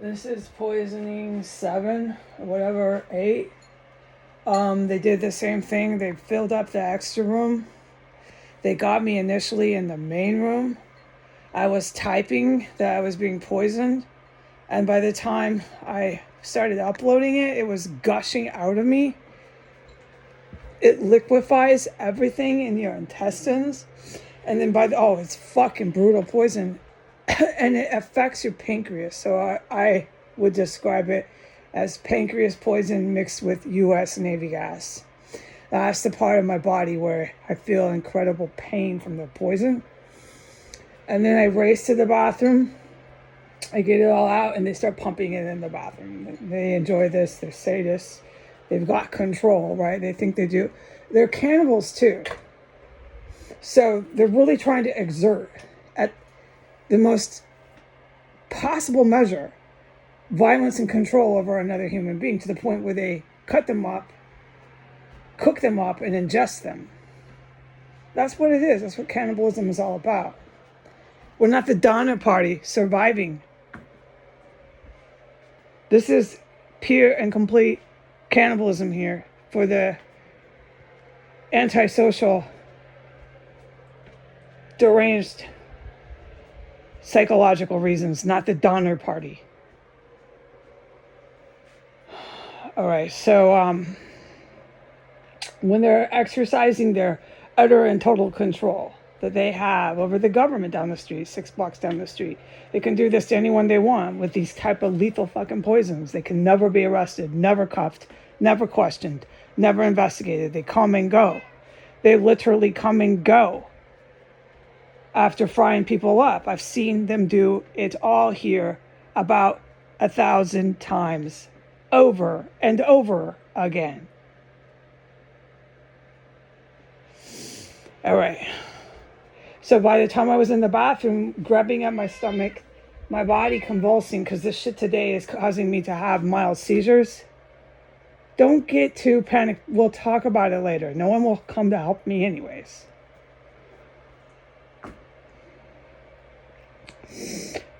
This is poisoning 7 or whatever, 8. They did the same thing. They filled up the extra room. They got me initially in the main room. I was typing that I was being poisoned. And by the time I started uploading it, it was gushing out of me. It liquefies everything in your intestines. And then it's fucking brutal poison. And it affects your pancreas. So I would describe it as pancreas poison mixed with US Navy gas. That's the part of my body where I feel incredible pain from the poison. And then I race to the bathroom. I get it all out and they start pumping it in the bathroom. They enjoy this. They're sadists. They've got control, right? They think they do. They're cannibals too. So they're really trying to exert at the most possible measure violence and control over another human being to the point where they cut them up, cook them up, and ingest them. That's what it is. That's what cannibalism is all about. We're not the Donner Party surviving. This is pure and complete cannibalism here for the antisocial, deranged, psychological reasons, not the Donner Party. All right, so when they're exercising their utter and total control that they have over the government down the street, 6 blocks down the street, they can do this to anyone they want with these type of lethal fucking poisons. They can never be arrested, never cuffed, never questioned, never investigated. They come and go. They literally come and go after frying people up. I've seen them do it all here about 1,000 times over and over again. All right. So by the time I was in the bathroom, grabbing at my stomach, my body convulsing because this shit today is causing me to have mild seizures. Don't get too panicked. We'll talk about it later. No one will come to help me anyways.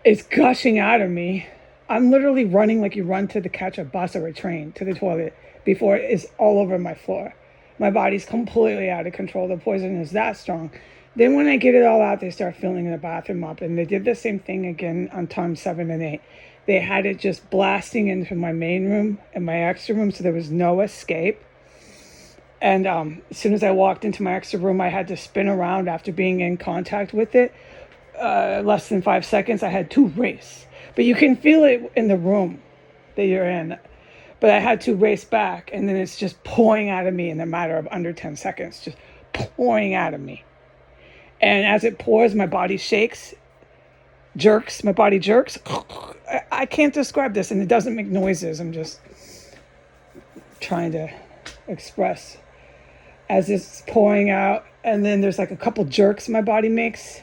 It's gushing out of me. I'm literally running like you run to catch a bus or a train to the toilet before it is all over my floor. My body's completely out of control. The poison is that strong. Then when I get it all out, they start filling the bathroom up. And they did the same thing again on time 7 and 8. They had it just blasting into my main room and my extra room, so there was no escape. And as soon as I walked into my extra room, I had to spin around after being in contact with it. Less than 5 seconds, I had to race. But you can feel it in the room that you're in. But I had to race back, and then it's just pouring out of me in a matter of under 10 seconds, just pouring out of me. And as it pours, my body shakes, jerks, my body jerks. I can't describe this, and it doesn't make noises. I'm just trying to express as it's pouring out. And then there's like a couple jerks my body makes.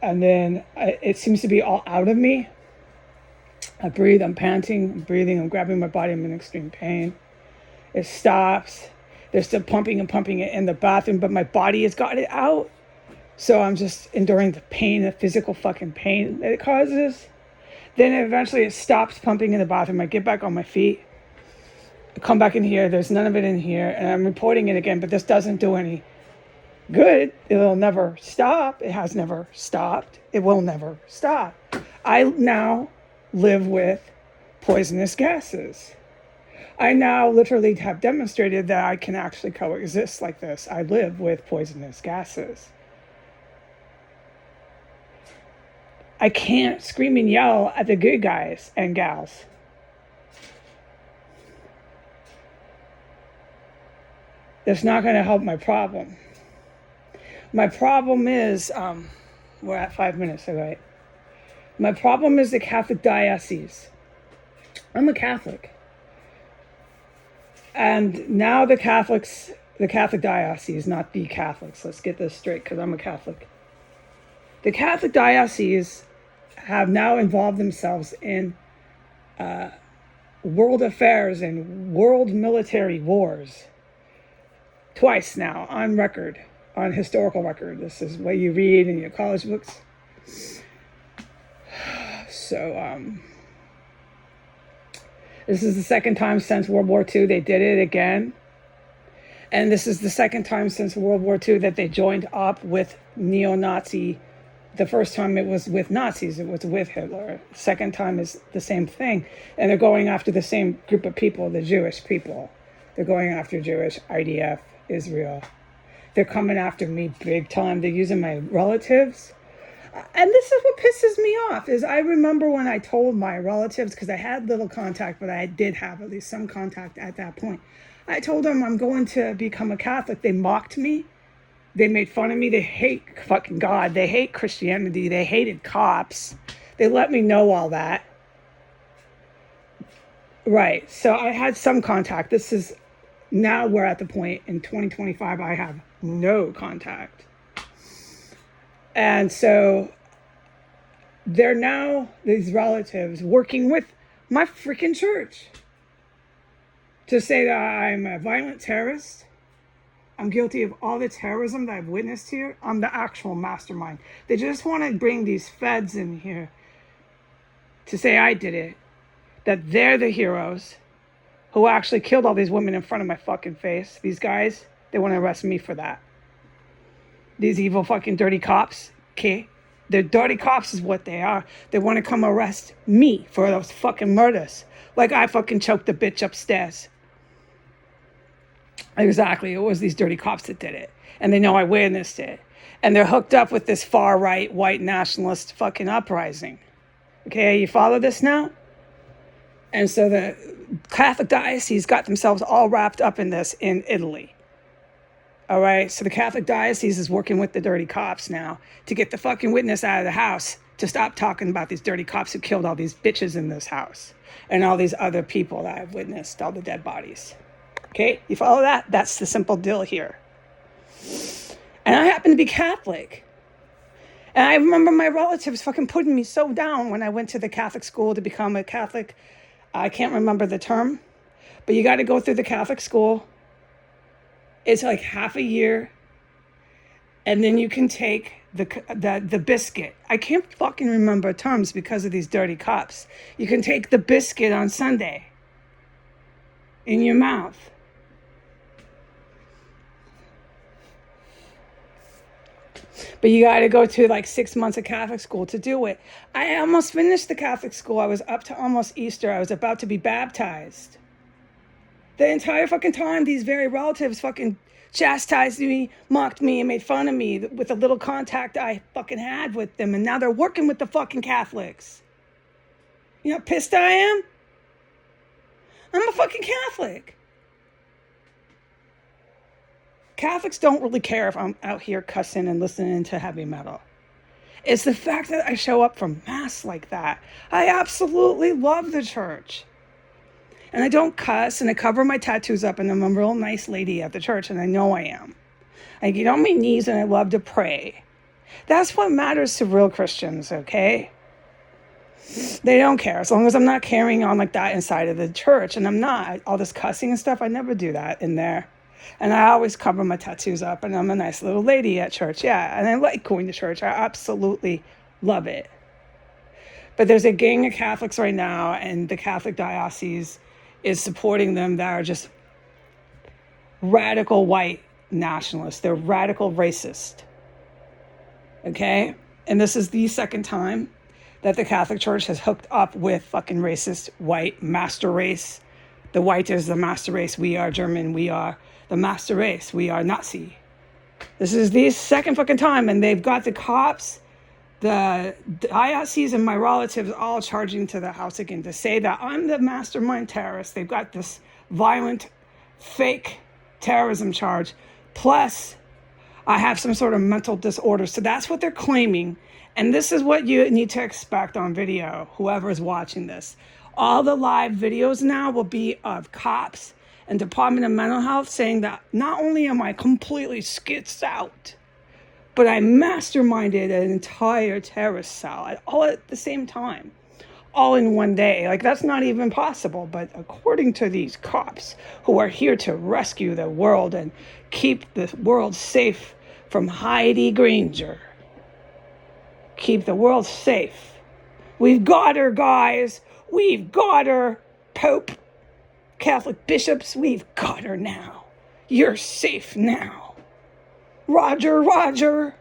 And then it seems to be all out of me. I breathe, I'm panting, I'm breathing, I'm grabbing my body, I'm in extreme pain. It stops. They're still pumping and pumping it in the bathroom, but my body has got it out. So I'm just enduring the pain, the physical fucking pain that it causes. Then eventually it stops pumping in the bathroom. I get back on my feet. I come back in here. There's none of it in here. And I'm reporting it again, but this doesn't do any good. It'll never stop. It has never stopped. It will never stop. I now live with poisonous gases. I now literally have demonstrated that I can actually coexist like this. I live with poisonous gases. I can't scream and yell at the good guys and gals. That's not going to help my problem. My problem is, we're at 5 minutes, all right? My problem is the Catholic diocese. I'm a Catholic. And now the Catholic diocese, not the Catholics. Let's get this straight, because I'm a Catholic. The Catholic diocese have now involved themselves in world affairs and world military wars. Twice now, on record, on historical record. This is what you read in your college books. So this is the second time since World War II they did it again. And this is the second time since World War II that they joined up with neo-Nazi. The first time it was with Nazis, it was with Hitler. The second time is the same thing. And they're going after the same group of people, the Jewish people. They're going after Jewish, IDF, Israel. They're coming after me big time. They're using my relatives. And this is what pisses me off, is I remember when I told my relatives, because I had little contact, but I did have at least some contact at that point. I told them I'm going to become a Catholic. They mocked me. They made fun of me. They hate fucking God. They hate Christianity. They hated cops. They let me know all that. Right. So I had some contact. This is, now we're at the point in 2025, I have no contact. And so they're now, these relatives, working with my freaking church to say that I'm a violent terrorist. I'm guilty of all the terrorism that I've witnessed here. I'm the actual mastermind. They just want to bring these feds in here to say I did it, that they're the heroes who actually killed all these women in front of my fucking face. These guys, they want to arrest me for that. These evil fucking dirty cops, okay? They're dirty cops is what they are. They want to come arrest me for those fucking murders. Like I fucking choked the bitch upstairs. Exactly, it was these dirty cops that did it. And they know I witnessed it. And they're hooked up with this far-right, white nationalist fucking uprising. Okay, you follow this now? And so the Catholic diocese got themselves all wrapped up in this in Italy. All right, so the Catholic diocese is working with the dirty cops now to get the fucking witness out of the house to stop talking about these dirty cops who killed all these bitches in this house and all these other people that I've witnessed, all the dead bodies. Okay, you follow that? That's the simple deal here. And I happen to be Catholic. And I remember my relatives fucking putting me so down when I went to the Catholic school to become a Catholic. I can't remember the term, but you got to go through the Catholic school. It's like half a year. And then you can take the biscuit. I can't fucking remember terms because of these dirty cops. You can take the biscuit on Sunday in your mouth. But you got to go to like 6 months of Catholic school to do it. I almost finished the Catholic school. I was up to almost Easter. I was about to be baptized. The entire fucking time, these very relatives fucking chastised me, mocked me, and made fun of me with the little contact I fucking had with them. And now they're working with the fucking Catholics. You know how pissed I am? I'm a fucking Catholic. Catholics don't really care if I'm out here cussing and listening to heavy metal. It's the fact that I show up for Mass like that. I absolutely love the church. And I don't cuss, and I cover my tattoos up, and I'm a real nice lady at the church, and I know I am. I get on my knees, and I love to pray. That's what matters to real Christians, okay? They don't care, as long as I'm not carrying on like that inside of the church, and I'm not. All this cussing and stuff, I never do that in there. And I always cover my tattoos up, and I'm a nice little lady at church, yeah. And I like going to church. I absolutely love it. But there's a gang of Catholics right now, and the Catholic diocese is supporting them that are just radical white nationalists. They're radical racist. Okay? And this is the second time that the Catholic Church has hooked up with fucking racist white master race. The white is the master race. We are German. We are the master race. We are Nazi. This is the second fucking time, and they've got the cops, the diocese, and my relatives all charging to the house again to say that I'm the mastermind terrorist. They've got this violent, fake terrorism charge. Plus, I have some sort of mental disorder. So that's what they're claiming. And this is what you need to expect on video, whoever is watching this. All the live videos now will be of cops and Department of Mental Health saying that not only am I completely skits out, but I masterminded an entire terrorist cell all at the same time, all in one day. Like, that's not even possible. But according to these cops who are here to rescue the world and keep the world safe from Heidi Granger, keep the world safe We've got her, guys. We've got her. Pope, Catholic bishops, we've got her now. You're safe now. Roger, Roger.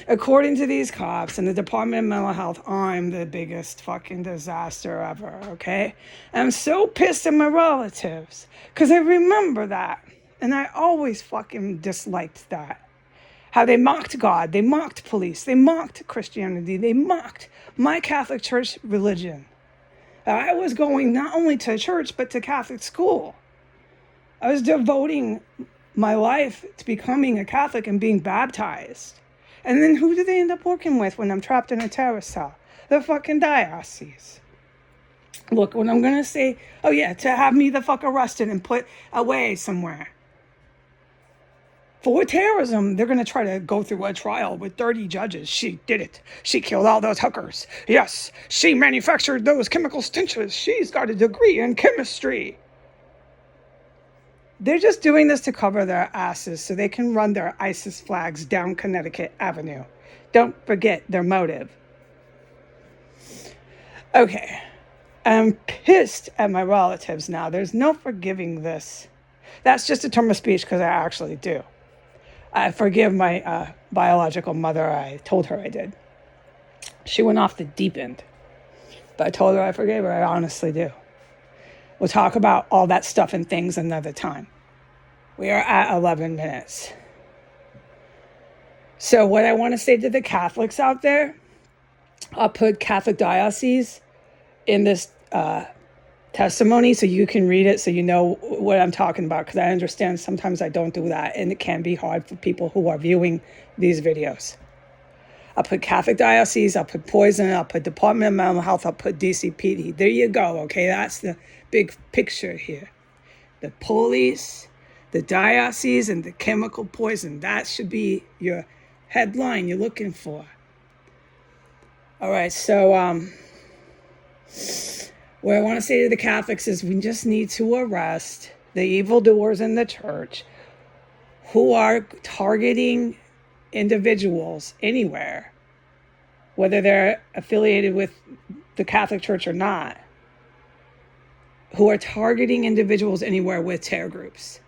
According to these cops and the Department of Mental Health, I'm the biggest fucking disaster ever, okay? I'm so pissed at my relatives because I remember that. And I always fucking disliked that. How they mocked God, they mocked police, they mocked Christianity, they mocked my Catholic Church religion. I was going not only to church, but to Catholic school. I was devoting my life to becoming a Catholic and being baptized. And then who do they end up working with when I'm trapped in a terrorist cell? The fucking diocese. Look, when I'm going to say, oh yeah, to have me the fuck arrested and put away somewhere. For terrorism, they're going to try to go through a trial with 30 judges. She did it. She killed all those hookers. Yes, she manufactured those chemical stenches. She's got a degree in chemistry. They're just doing this to cover their asses so they can run their ISIS flags down Connecticut Avenue. Don't forget their motive. Okay, I'm pissed at my relatives now. There's no forgiving this. That's just a term of speech because I actually do. I forgive my biological mother. I told her I did. She went off the deep end. But I told her I forgave her. I honestly do. We'll talk about all that stuff and things another time. We are at 11 minutes. So what I want to say to the Catholics out there, I'll put Catholic diocese in this testimony so you can read it so you know what I'm talking about, because I understand sometimes I don't do that and it can be hard for people who are viewing these videos. I'll put Catholic diocese, I'll put poison, I'll put Department of Mental Health, I'll put DCPD. There you go, okay? That's the big picture here. The police, the diocese, and the chemical poison. That should be your headline you're looking for. All right, so what I want to say to the Catholics is we just need to arrest the evildoers in the church who are targeting individuals anywhere, whether they're affiliated with the Catholic Church or not, who are targeting individuals anywhere with terror groups.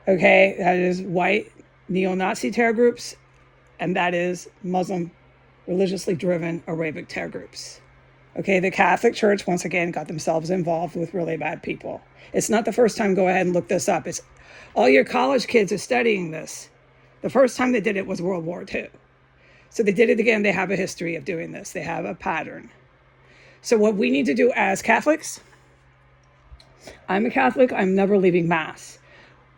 Okay, that is white neo-Nazi terror groups, and that is Muslim, religiously driven Arabic terror groups. Okay, the Catholic Church, once again, got themselves involved with really bad people. It's not the first time. Go ahead and look this up. It's all your college kids are studying this. The first time they did it was World War II. So they did it again. They have a history of doing this. They have a pattern. So what we need to do as Catholics, I'm a Catholic. I'm never leaving Mass.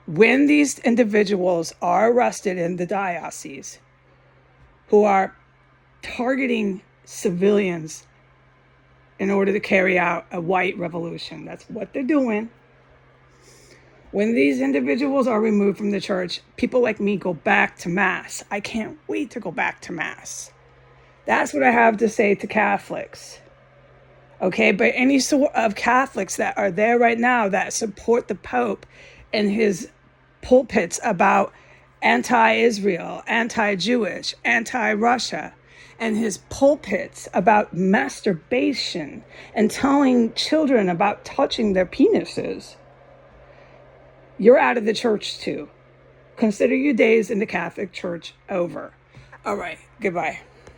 When these individuals are arrested in the diocese who are targeting civilians in order to carry out a white revolution, that's what they're doing. When these individuals are removed from the church, people like me go back to Mass. I can't wait to go back to Mass. That's what I have to say to Catholics. Okay, but any sort of Catholics that are there right now that support the Pope and his pulpits about anti-Israel, anti-Jewish, anti-Russia, and his pulpits about masturbation and telling children about touching their penises, you're out of the church too. Consider your days in the Catholic Church over. All right, goodbye.